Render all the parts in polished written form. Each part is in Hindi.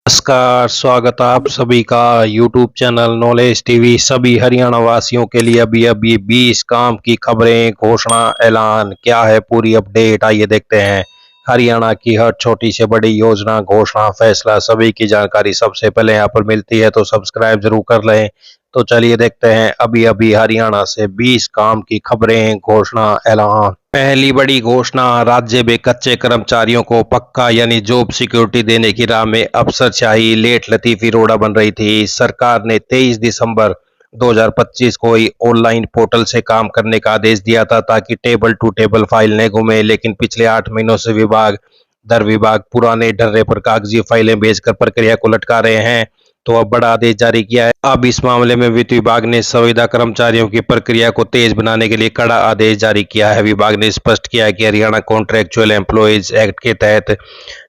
नमस्कार, स्वागत है आप सभी का यूट्यूब चैनल नॉलेज टीवी। सभी हरियाणा वासियों के लिए अभी अभी 20 काम की खबरें, घोषणा, ऐलान क्या है पूरी अपडेट, आइए देखते हैं। हरियाणा की हर छोटी से बड़ी योजना, घोषणा, फैसला सभी की जानकारी सबसे पहले यहाँ पर मिलती है, तो सब्सक्राइब जरूर कर लें। तो चलिए देखते हैं अभी अभी हरियाणा से 20 काम की खबरें, घोषणा, ऐलान। पहली बड़ी घोषणा, राज्य में कच्चे कर्मचारियों को पक्का यानी जॉब सिक्योरिटी देने की राह में अफसरशाही लेट लतीफी रोड़ा बन रही थी। सरकार ने 23 दिसंबर 2025 को ही ऑनलाइन पोर्टल से काम करने का आदेश दिया था ताकि टेबल टू टेबल फाइल न घूमे, लेकिन पिछले 8 महीनों से विभाग दर विभाग पुराने ढर्रे पर कागजी फाइलें भेजकर प्रक्रिया को लटका रहे हैं। तो अब बड़ा आदेश जारी किया है। अब इस मामले में वित्त विभाग ने संविदा कर्मचारियों की प्रक्रिया को तेज बनाने के लिए कड़ा आदेश जारी किया है। विभाग ने स्पष्ट किया है कि हरियाणा कॉन्ट्रेक्चुअल एम्प्लॉयज एक्ट के तहत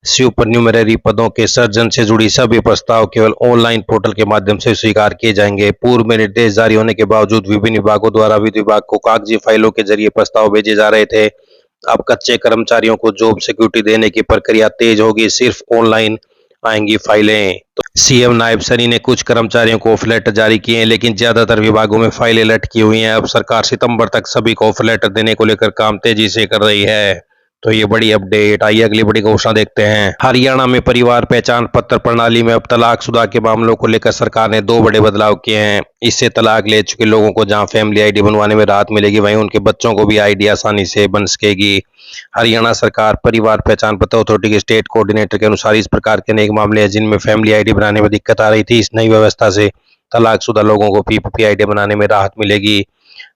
सुपरन्यूमररी पदों के सृजन से जुड़ी सभी प्रस्ताव केवल ऑनलाइन पोर्टल के माध्यम से स्वीकार किए जाएंगे। पूर्व में निर्देश जारी होने के बावजूद विभिन्न विभागों द्वारा वित्त विभाग को कागजी फाइलों के जरिए प्रस्ताव भेजे जा रहे थे। अब कच्चे कर्मचारियों को जॉब सिक्योरिटी देने की प्रक्रिया तेज होगी, सिर्फ ऑनलाइन आएंगी फाइलें। तो सीएम नायब सैनी ने कुछ कर्मचारियों को ऑफर लेटर जारी किए हैं, लेकिन ज्यादातर विभागों में फाइलें लटकी हुई हैं। अब सरकार सितंबर तक सभी को ऑफर लेटर देने को लेकर काम तेजी से कर रही है। तो ये बड़ी अपडेट। आइए अगली बड़ी घोषणा देखते हैं। हरियाणा में परिवार पहचान पत्र प्रणाली में अब तलाकशुदा के मामलों को लेकर सरकार ने 2 बड़े बदलाव किए हैं। इससे तलाक ले चुके लोगों को जहां फैमिली आईडी बनवाने में राहत मिलेगी, वहीं उनके बच्चों को भी आईडी आसानी से बन सकेगी। हरियाणा सरकार परिवार पहचान पत्र अथॉरिटी के स्टेट कोऑर्डिनेटर के अनुसार इस प्रकार के अनेक मामले हैं जिनमें फैमिली आईडी बनाने में दिक्कत आ रही थी। इस नई व्यवस्था से तलाकशुदा लोगों को पीपीपी आईडी बनाने में राहत मिलेगी।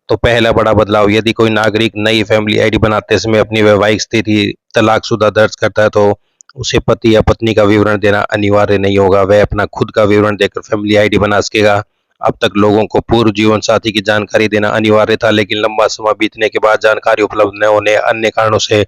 तो पहला बड़ा बदलाव, यदि कोई नागरिक नई फैमिली आईडी बनाते समय अपनी वैवाहिक स्थिति तलाकशुदा दर्ज करता है, तो उसे पति या पत्नी का विवरण देना अनिवार्य नहीं होगा। वह अपना खुद का विवरण देकर फैमिली आईडी बना सकेगा। अब तक लोगों को पूर्व जीवन साथी की जानकारी देना अनिवार्य था, लेकिन लंबा समय बीतने के बाद जानकारी उपलब्ध न होने, अन्य कारणों से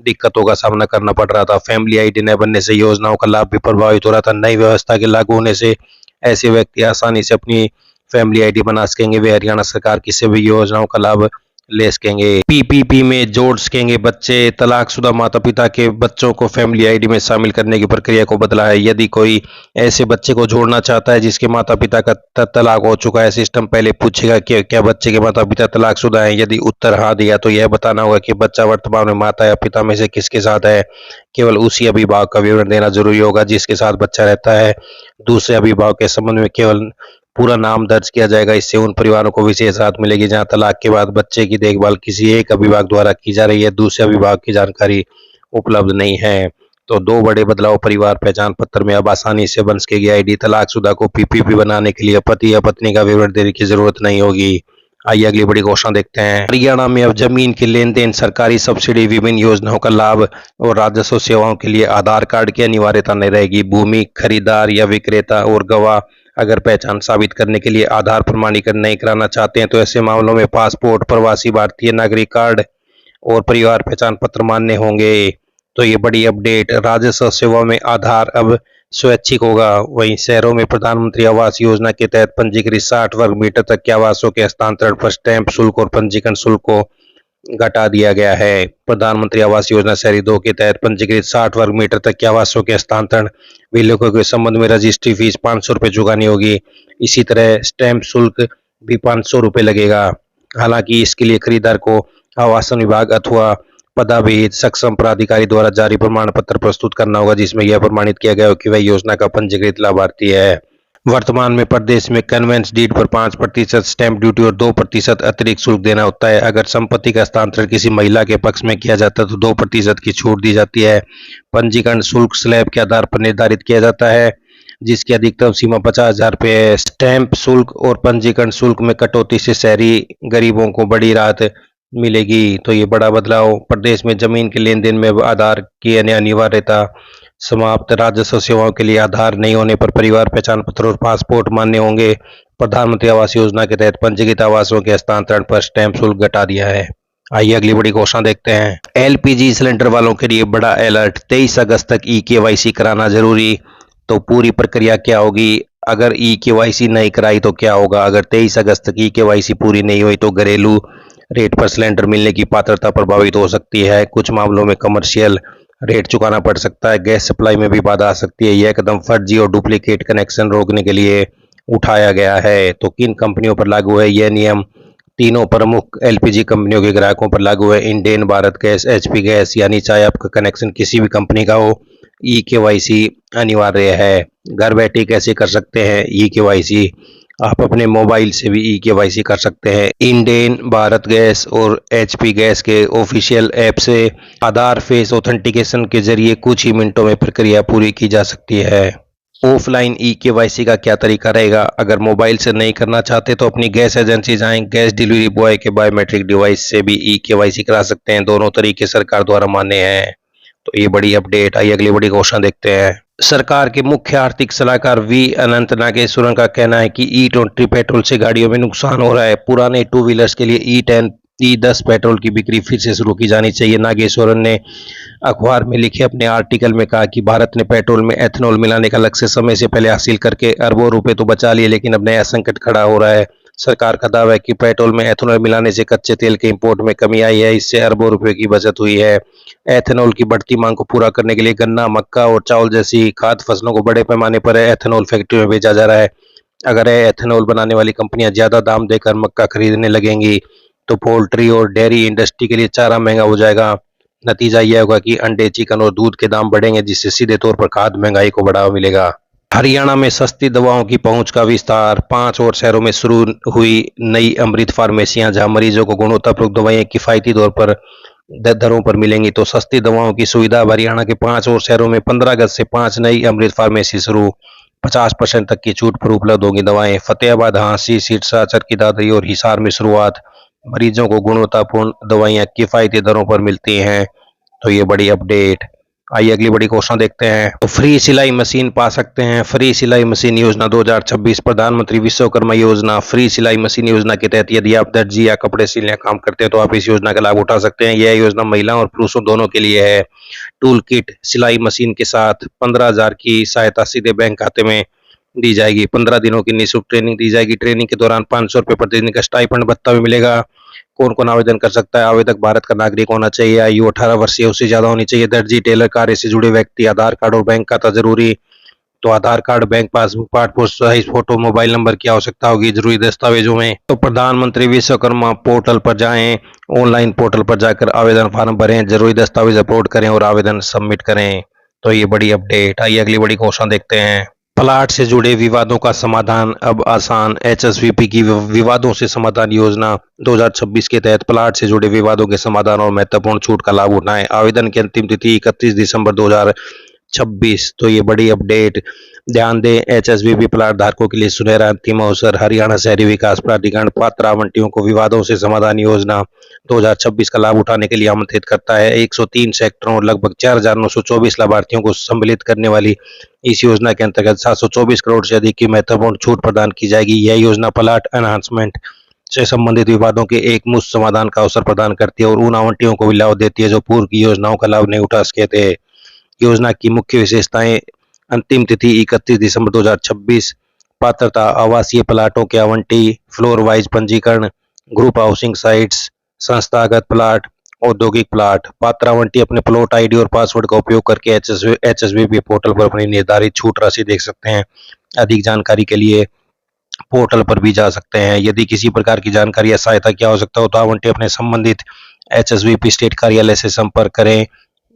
दिक्कतों का सामना करना पड़ रहा था। फैमिली आईडी न बनने से योजनाओं का लाभ भी प्रभावित हो रहा था। नई व्यवस्था के लागू होने से ऐसे व्यक्ति आसानी से अपनी फैमिली आईडी बना सकेंगे। वे हरियाणा सरकार की सभी योजनाओं का लाभ ले सकेंगे। पीपीपी में जोड़ सकेंगे बच्चे। तलाकशुदा माता पिता के बच्चों को फैमिली आईडी में शामिल करने की प्रक्रिया को बदला है। यदि कोई ऐसे बच्चे को जोड़ना चाहता है जिसके माता पिता का तलाक हो चुका है, सिस्टम पहले पूछेगा कि क्या बच्चे के माता पिता तलाकशुदा हैं। यदि उत्तर हाँ दिया तो यह बताना होगा कि बच्चा वर्तमान में माता या पिता में से किसके साथ है। केवल उसी अभिभावक का विवरण देना जरूरी होगा जिसके साथ बच्चा रहता है। दूसरे अभिभावक के संबंध में केवल पूरा नाम दर्ज किया जाएगा। इससे उन परिवारों को विशेष राहत मिलेगी जहां तलाक के बाद बच्चे की देखभाल किसी एक अभिभावक द्वारा की जा रही है, दूसरे अभिभावक की जानकारी उपलब्ध नहीं है। तो 2 बड़े बदलाव, परिवार पहचान पत्र में अब आसानी से बन सकेगी आईडी। तलाकशुदा को पीपीपी बनाने के लिए पति या पत्नी का विवरण देने की जरूरत नहीं होगी। आइए अगली बड़ी घोषणा देखते हैं। हरियाणा में अब जमीन के लेन देन, सरकारी सब्सिडी, विभिन्न योजनाओं का लाभ और राजस्व सेवाओं के लिए आधार कार्ड की अनिवार्यता नहीं रहेगी। भूमि खरीदार या विक्रेता और गवाह अगर पहचान साबित करने के लिए आधार प्रमाणीकरण नहीं कराना चाहते हैं, तो ऐसे मामलों में पासपोर्ट, प्रवासी भारतीय नागरिक कार्ड और परिवार पहचान पत्र मान्य होंगे। तो ये बड़ी अपडेट। राजस्व सेवा में आधार अब स्वैच्छिक होगा। वहीं शहरों में प्रधानमंत्री आवास योजना के तहत पंजीकृत 60 वर्ग मीटर तक के आवासों के हस्तांतरण पर स्टैंप शुल्क और पंजीकरण शुल्क को घटा दिया गया है। प्रधानमंत्री आवास योजना शहरी 2 के तहत पंजीकृत 60 वर्ग मीटर तक के आवासों के हस्तांतरण विलोकों के संबंध में रजिस्ट्री फीस 500 रुपये चुकानी होगी। इसी तरह स्टैंप शुल्क भी 500 रुपये लगेगा। हालांकि इसके लिए खरीदार को आवासन विभाग अथवा पदाभिहित सक्षम प्राधिकारी द्वारा जारी प्रमाण पत्र प्रस्तुत करना होगा, जिसमें यह प्रमाणित किया गया हो कि वह योजना का पंजीकृत लाभार्थी है। वर्तमान में प्रदेश में कन्वेंस डीड पर 5% स्टैंप ड्यूटी और 2% अतिरिक्त शुल्क देना होता है। अगर संपत्ति का हस्तांतरण किसी महिला के पक्ष में किया जाता है तो 2% की छूट दी जाती है। पंजीकरण शुल्क स्लैब के आधार पर निर्धारित किया जाता है, जिसकी अधिकतम सीमा 50,000 रुपये है। स्टैंप शुल्क और पंजीकरण शुल्क में कटौती से शहरी गरीबों को बड़ी राहत मिलेगी। तो ये बड़ा बदलाव। प्रदेश में जमीन के लेन देन में आधार की अनिवार्यता समाप्त। राजस्व सेवाओं के लिए आधार नहीं होने पर परिवार पहचान पत्र और पासपोर्ट मान्य होंगे। प्रधानमंत्री आवास योजना के तहत पंजीकृत आवासों के हस्तांतरण पर स्टैंप शुल्क घटा दिया है। आइए अगली बड़ी घोषणा देखते हैं। एलपीजी सिलेंडर वालों के लिए बड़ा अलर्ट। 23 अगस्त तक ई-केवाईसी कराना जरूरी। तो पूरी प्रक्रिया क्या होगी? अगर ई-केवाईसी नहीं कराई तो क्या होगा? अगर 23 अगस्त तक ई-केवाईसी पूरी नहीं हुई तो घरेलू रेट पर सिलेंडर मिलने की पात्रता प्रभावित हो सकती है। कुछ मामलों में कमर्शियल रेट चुकाना पड़ सकता है, गैस सप्लाई में भी बाधा आ सकती है। यह कदम फर्जी और डुप्लीकेट कनेक्शन रोकने के लिए उठाया गया है। तो किन कंपनियों पर लागू है यह नियम? तीनों प्रमुख एलपीजी कंपनियों के ग्राहकों पर लागू है, Indane, Bharat gas, HP gas. यानी चाहे आपका कनेक्शन किसी भी कंपनी का हो, ई केवाईसी अनिवार्य है। घर बैठे कैसे कर सकते हैं ई केवाईसी? आप अपने मोबाइल से भी ई केवाईसी कर सकते हैं। इंडेन, भारत गैस और एचपी गैस के ऑफिशियल ऐप से आधार फेस ऑथेंटिकेशन के जरिए कुछ ही मिनटों में प्रक्रिया पूरी की जा सकती है। ऑफलाइन ई केवाईसी का क्या तरीका रहेगा? अगर मोबाइल से नहीं करना चाहते तो अपनी गैस एजेंसी जाएं, गैस डिलीवरी बॉय के बायोमेट्रिक डिवाइस से भी ई केवाईसी करा सकते हैं। दोनों तरीके सरकार द्वारा मान्य हैं। तो ये बड़ी अपडेट आई। अगली बड़ी घोषणा देखते हैं। सरकार के मुख्य आर्थिक सलाहकार वी अनंत नागेश्वरन का कहना है कि E20 पेट्रोल से गाड़ियों में नुकसान हो रहा है। पुराने टू व्हीलर्स के लिए E10 E10 पेट्रोल की बिक्री फिर से शुरू की जानी चाहिए। नागेश्वरन ने अखबार में लिखे अपने आर्टिकल में कहा कि भारत ने पेट्रोल में एथेनॉल मिलाने का लक्ष्य समय से पहले हासिल करके अरबों रुपए तो बचा लिए, लेकिन अब नया संकट खड़ा हो रहा है। सरकार का दावा है कि पेट्रोल में एथेनॉल मिलाने से कच्चे तेल के इंपोर्ट में कमी आई है, इससे अरबों रुपए की बचत हुई है। एथेनॉल की बढ़ती मांग को पूरा करने के लिए गन्ना, मक्का और चावल जैसी खाद्य फसलों को बड़े पैमाने पर एथेनॉल फैक्ट्री में भेजा जा रहा है। अगर एथेनॉल बनाने वाली कंपनियां ज्यादा दाम देकर मक्का खरीदने लगेंगी तो पोल्ट्री और डेयरी इंडस्ट्री के लिए चारा महंगा हो जाएगा। नतीजा यह होगा कि अंडे, चिकन और दूध के दाम बढ़ेंगे, जिससे सीधे तौर पर खाद्य महंगाई को बढ़ावा मिलेगा। हरियाणा में सस्ती दवाओं की पहुंच का विस्तार। 5 और शहरों में शुरू हुई नई अमृत फार्मेसियां, जहां मरीजों को गुणवत्तापूर्ण दवाएं किफायती तौर पर दरों पर मिलेंगी। तो सस्ती दवाओं की सुविधा। अब हरियाणा के 5 और शहरों में 15 अगस्त से 5 नई अमृत फार्मेसी शुरू। 50% तक की छूट पर उपलब्ध होंगी दवाएं। फतेहाबाद, हांसी, सिरसा, चरखी दादरी और हिसार में शुरुआत। मरीजों को गुणवत्तापूर्ण दवाइयां किफायती दरों पर मिलती हैं। तो ये बड़ी अपडेट। आइए अगली बड़ी घोषणा देखते हैं। तो फ्री सिलाई मशीन पा सकते हैं। फ्री सिलाई मशीन योजना 2026 प्रधानमंत्री विश्वकर्मा योजना फ्री सिलाई मशीन योजना के तहत यदि आप दर्जी या कपड़े सिलने का काम करते हैं तो आप इस योजना का लाभ उठा सकते हैं। यह योजना महिलाओं और पुरुषों दोनों के लिए है। टूल किट सिलाई मशीन के साथ 15,000 की सहायता सीधे बैंक खाते में दी जाएगी। 15 दिनों की निःशुल्क ट्रेनिंग दी जाएगी। ट्रेनिंग के दौरान 500 रुपये प्रतिदिन का स्टाइपेंड भत्ता भी मिलेगा। कौन कौन आवेदन कर सकता है? आवेदक भारत का नागरिक होना चाहिए, आयु 18 वर्ष या उससे ज्यादा होनी चाहिए, दर्जी, टेलर, कार्य से जुड़े व्यक्ति, आधार कार्ड और बैंक खाता जरूरी। तो Aadhaar card, bank passbook, passport size photo, mobile number की आवश्यकता होगी जरूरी दस्तावेजों में। तो प्रधानमंत्री विश्वकर्मा पोर्टल पर जाएं, ऑनलाइन पोर्टल पर जाकर आवेदन फॉर्म भरें, जरूरी दस्तावेज अपलोड करें और आवेदन सबमिट करें। तो ये बड़ी अपडेट। आइए अगली बड़ी घोषणा देखते हैं। प्लाट से जुड़े विवादों का समाधान अब आसान। एचएसवीपी की विवादों से समाधान योजना 2026 के तहत प्लाट से जुड़े विवादों के समाधान और महत्वपूर्ण छूट का लाभ उठाएं। आवेदन की अंतिम तिथि 31 दिसंबर 2026। तो ये बड़ी अपडेट। ध्यान दें, एचएसवीपी प्लाट धारकों के लिए सुनहरा अंतिम अवसर। हरियाणा शहरी विकास प्राधिकरण पात्र आवंटियों को विवादों से समाधान योजना 2026 का लाभ उठाने के लिए आमंत्रित करता है। 103 सेक्टरों और लगभग 4,924 लाभार्थियों को सम्मिलित करने वाली इस योजना के अंतर्गत 724 करोड़ से अधिक की महत्वपूर्ण छूट प्रदान की जाएगी। यह योजना प्लाट एनहांसमेंट से संबंधित विवादों के एक मुश्त समाधान का अवसर प्रदान करती है और उन आवंटियों को भी लाभ देती है जो पूर्व की योजनाओं का लाभ नहीं उठा सके थे। योजना की मुख्य विशेषताएं। अंतिम तिथि 31 दिसंबर 2026। पात्रता आवासीय प्लाटों के आवंटी, फ्लोर वाइज पंजीकरण, ग्रुप हाउसिंग साइट्स, संस्थागत प्लाट, औद्योगिक प्लाट। पात्र आवंटी अपने प्लॉट आईडी और पासवर्ड का उपयोग करके एचएसवीपी पोर्टल पर अपनी निर्धारित छूट राशि देख सकते हैं। अधिक जानकारी के लिए पोर्टल पर भी जा सकते हैं। यदि किसी प्रकार की जानकारी या सहायता की आवश्यकता हो तो आवंटी अपने संबंधित एचएसवीपी स्टेट कार्यालय से संपर्क करें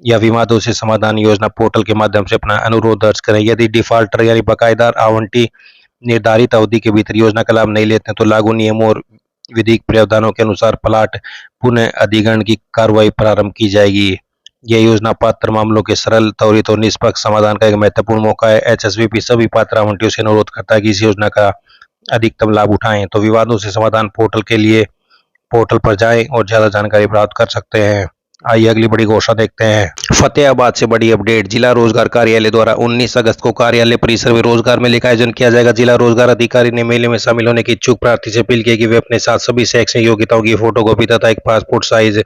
या विवादों से समाधान योजना पोर्टल के माध्यम से अपना अनुरोध दर्ज करें। यदि डिफॉल्टर यानी बकायेदार आवंटी निर्धारित अवधि के भीतर योजना का लाभ नहीं लेते हैं तो लागू नियमों और विधिक प्रावधानों के अनुसार प्लाट पुनः अधिग्रहण की कार्रवाई प्रारंभ की जाएगी। यह योजना पात्र मामलों के सरल, त्वरित और निष्पक्ष समाधान का एक महत्वपूर्ण मौका है। एचएसवीपी सभी पात्र आवंटियों से अनुरोध करता है कि इस योजना का अधिकतम लाभ उठाएं। तो विवादों से समाधान पोर्टल के लिए पोर्टल पर जाएं और ज्यादा जानकारी प्राप्त कर सकते हैं। आइए अगली बड़ी घोषणा देखते हैं। फतेहाबाद से बड़ी अपडेट। जिला रोजगार कार्यालय द्वारा 19 अगस्त को कार्यालय परिसर में रोजगार मेले का आयोजन किया जाएगा। जिला रोजगार अधिकारी ने मेले में शामिल होने की इच्छुक प्रार्थी से अपील की कि वे अपने साथ सभी शैक्षणिक योग्यताओं की फोटोकॉपी तथा एक पासपोर्ट साइज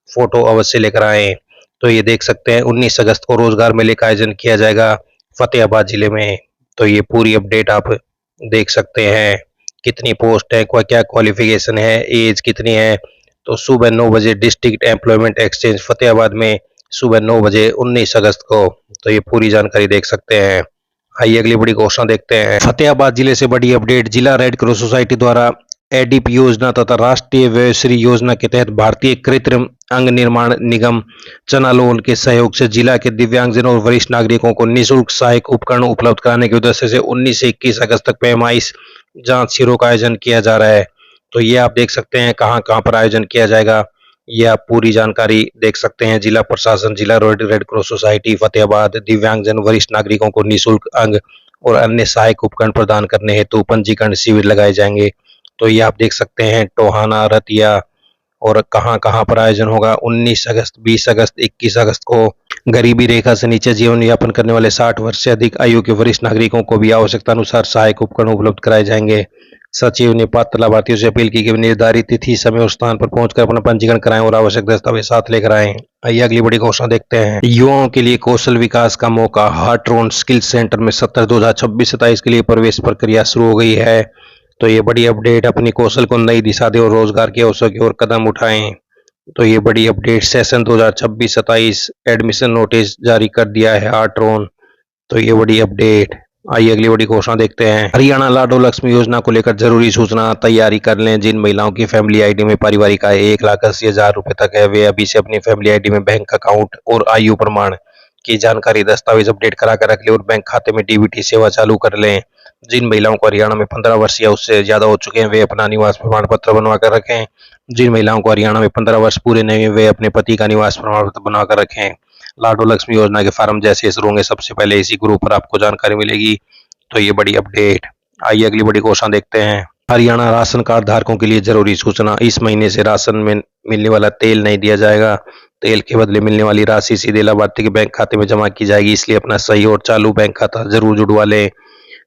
फोटो अवश्य लेकर आए। तो ये देख सकते हैं 19 अगस्त को रोजगार मेले का आयोजन किया जाएगा फतेहाबाद जिले में। तो ये पूरी अपडेट आप देख सकते हैं। कितनी पोस्ट है, क्या क्वालिफिकेशन है, एज कितनी है। तो सुबह 9 बजे डिस्ट्रिक्ट एम्प्लॉयमेंट एक्सचेंज फतेहाबाद में सुबह 9 बजे 19 अगस्त को। तो ये पूरी जानकारी देख सकते हैं। आइए अगली बड़ी घोषणा देखते हैं। फतेहाबाद जिले से बड़ी अपडेट। जिला रेड क्रॉस सोसाइटी द्वारा एडीपी योजना तथा राष्ट्रीय वयोश्री योजना के तहत भारतीय कृत्रिम अंग निर्माण निगम चनालोल के सहयोग से जिला के दिव्यांगजनों और वरिष्ठ नागरिकों को निःशुल्क सहायक उपकरण उपलब्ध कराने के उद्देश्य से 19 से 21 अगस्त तक पैमाइश जांच शिविरों का आयोजन किया जा रहा है। तो ये आप देख सकते हैं कहां कहां पर आयोजन किया जाएगा, ये आप पूरी जानकारी देख सकते हैं। जिला प्रशासन, जिला रेड क्रॉस सोसाइटी फतेहाबाद दिव्यांगजन वरिष्ठ नागरिकों को निःशुल्क अंग और अन्य सहायक उपकरण प्रदान करने हेतु पंजीकरण शिविर लगाए जाएंगे। तो ये आप देख सकते हैं टोहाना, रतिया और कहां कहां पर आयोजन होगा। 19 अगस्त, 20 अगस्त, 21 अगस्त को गरीबी रेखा से नीचे जीवन यापन करने वाले 60 वर्ष से अधिक आयु के वरिष्ठ नागरिकों को भी आवश्यकता अनुसार सहायक उपकरण उपलब्ध कराए जाएंगे। सचिव ने पात्र लाभार्थियों से अपील की कि निर्धारित तिथि, समय और स्थान पर पहुंचकर अपना पंजीकरण कराएं और आवश्यक दस्तावेज साथ लेकर आएं। आइए अगली बड़ी घोषणा देखते हैं। युवाओं के लिए कौशल विकास का मौका। हार्ट्रोन स्किल सेंटर में 17/2026-27 के लिए प्रवेश प्रक्रिया शुरू हो गई है। तो ये बड़ी अपडेट। अपनी कौशल को नई दिशा दें और रोजगार के अवसर की ओर कदम उठाएं। तो ये बड़ी अपडेट। सेशन 2026-27 एडमिशन नोटिस जारी कर दिया है हार्ट्रोन। तो ये बड़ी अपडेट। आइए अगली बड़ी घोषणा देखते हैं। हरियाणा लाडो लक्ष्मी योजना को लेकर जरूरी सूचना तैयारी कर लें। जिन महिलाओं की फैमिली आईडी में पारिवारिक आय 1,80,000 रुपए तक है, वे अभी से अपनी फैमिली आईडी में बैंक अकाउंट और आयु प्रमाण की जानकारी दस्तावेज अपडेट करा कर रख लें और बैंक खाते में डीबीटी सेवा चालू कर लें। जिन महिलाओं को हरियाणा में 15 वर्ष या उससे ज्यादा हो चुके हैं, वे अपना निवास प्रमाण पत्र बनवा कर रखें। जिन महिलाओं को हरियाणा में 15 वर्ष पूरे नहीं हुए, वे अपने पति का निवास प्रमाण पत्र बनवा कर रखें। लाडो लक्ष्मी योजना के फार्म जैसे शुरू होंगे, सबसे पहले इसी ग्रुप पर आपको जानकारी मिलेगी। तो ये बड़ी अपडेट। आइए अगली बड़ी घोषणा देखते हैं। हरियाणा राशन कार्ड धारकों के लिए जरूरी सूचना। इस महीने से राशन में मिलने वाला तेल नहीं दिया जाएगा। तेल के बदले मिलने वाली राशि सीधे लाभार्थी के बैंक खाते में जमा की जाएगी, इसलिए अपना सही और चालू बैंक खाता जरूर जुड़वा लें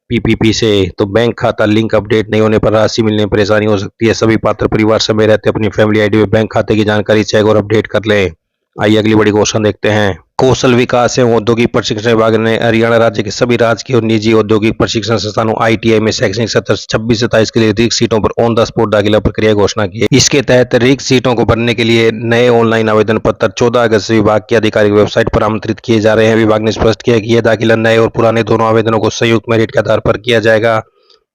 पीपीपी से। तो बैंक खाता लिंक अपडेट नहीं होने पर राशि मिलने में परेशानी हो सकती है। सभी पात्र परिवार समय रहते अपनी फैमिली आईडी में बैंक खाते की जानकारी चेक और अपडेट कर लें। आइए अगली बड़ी घोषणा देखते हैं। कौशल विकास एवं औद्योगिक प्रशिक्षण विभाग ने हरियाणा राज्य के सभी राजकीय और निजी औद्योगिक प्रशिक्षण संस्थानों आईटीआई में शैक्षणिक सत्र 26-27 के लिए रिक्त सीटों पर ऑन द स्पॉट दाखिला प्रक्रिया घोषणा की है। इसके तहत रिक्त सीटों को भरने के लिए नए ऑनलाइन आवेदन पत्र 14 अगस्त से विभाग की आधिकारिक वेबसाइट पर आमंत्रित किए जा रहे हैं। विभाग ने स्पष्ट किया कि यह दाखिला नए और पुराने दोनों आवेदनों को संयुक्त मेरिट के आधार पर किया जाएगा।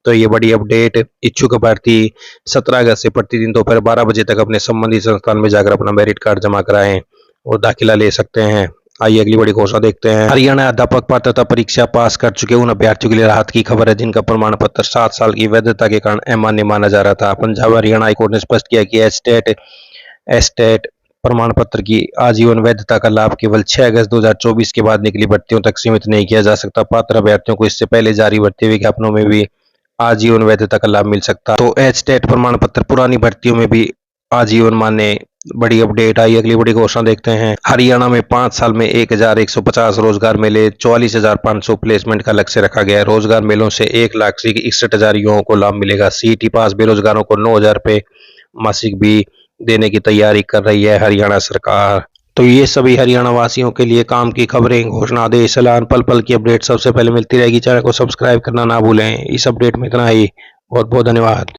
तो ये बड़ी अपडेट। इच्छुक अभ्यर्थी 17 अगस्त से प्रतिदिन दोपहर 12 बजे तक अपने संबंधित संस्थान में जाकर अपना मेरिट कार्ड जमा कराएं और दाखिला ले सकते हैं। आइए अगली बड़ी घोषणा देखते हैं। हरियाणा अध्यापक पात्रता परीक्षा पास कर चुके उन अभ्यर्थियों के लिए राहत की खबर है जिनका प्रमाण पत्र 7 साल की वैधता के कारण अमान्य माना जा रहा था। पंजाब हरियाणा हाईकोर्ट ने स्पष्ट किया कि एस्टेट प्रमाण पत्र की आजीवन वैधता का लाभ केवल 6 अगस्त 2024 के बाद निकली भर्तियों तक सीमित नहीं किया जा सकता। पात्र अभ्यर्थियों को इससे पहले जारी भर्ती विज्ञापनों में भी आजीवन वैधता का लाभ मिल सकता। तो एस्टेट प्रमाण पत्र पुरानी भर्तियों में भी आजीवन माने। बड़ी अपडेट आई। अगली बड़ी घोषणा देखते हैं। हरियाणा में 5 साल में 1150 रोजगार मेले, 44,500 प्लेसमेंट का लक्ष्य रखा गया है। रोजगार मेलों से 1,61,000 युवाओं को लाभ मिलेगा। सीईटी पास बेरोजगारों को 9,000 रुपए मासिक भी देने की तैयारी कर रही है हरियाणा सरकार। तो ये सभी हरियाणा वासियों के लिए काम की खबरें, घोषणा, आदेश, ऐलान, पल पल की अपडेट सबसे पहले मिलती रहेगी। चैनल को सब्सक्राइब करना ना भूलें। इस अपडेट में इतना ही। बहुत बहुत धन्यवाद।